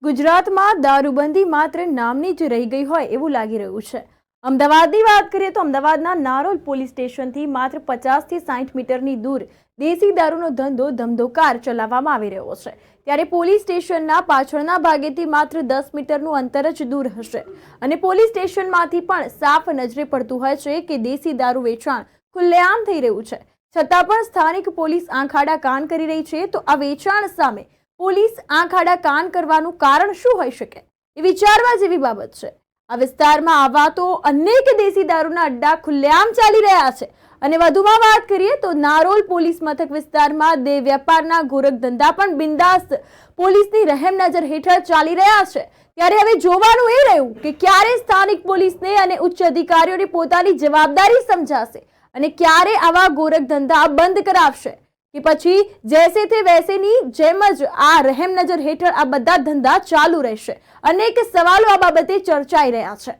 ગુજરાતમાં દારૂબંધી માત્ર નામની જ રહી ગઈ હોય એવું લાગી રહ્યું છે। અમદાવાદની વાત કરીએ તો અમદાવાદના નારોલ પોલીસ સ્ટેશનથી માત્ર 50 થી 60 મીટરની દૂર દેશી દારૂનો ધંધો ધમધોકાર ચલાવવામાં આવી રહ્યો છે। ત્યારે પોલીસ સ્ટેશનના પાછળના ભાગેથી માત્ર 10 મીટરનું અંતર જ દૂર હશે અને પોલીસ સ્ટેશનમાંથી પણ સાફ નજરે પડતું હોય છે કે દેશી દારૂ વેચાણ ખુલ્લેઆમ થઈ રહ્યું છે। છતાં પણ સ્થાનિક પોલીસ આંખ આડા કાન કરી રહી છે। તો આ વેચાણ સામે પોલીસ આંખ આડા કાન કરવાનું કારણ શું હોઈ શકે એ વિચારવા જેવી બાબત છે। આ વિસ્તારમાં આવા તો અનેક દેશી દારૂના અડ્ડા ખુલ્લેઆમ ચાલી રહ્યા છે અને વધુમાં વાત કરીએ તો નારોલ પોલીસ મથક વિસ્તારમાં દેહ વેપારના ગોરખ ધંધા પણ બિંદાસ પોલીસની રહેમ નજર હેઠળ ચાલી રહ્યા છે। ત્યારે હવે જોવાનું એ રહ્યું કે ક્યારે સ્થાનિક પોલીસને અને ઉચ્ચ અધિકારીઓને પોતાની જવાબદારી સમજાશે અને ક્યારે આવા ગોરખ ધંધા બંધ કરાવશે કે પછી જૈસે થે વૈસેની જેમ જ આ રહેમ નજર હેઠળ આ બધા ધંધા ચાલુ રહેશે। અનેક સવાલો આ બાબતે ચર્ચાઈ રહ્યા છે।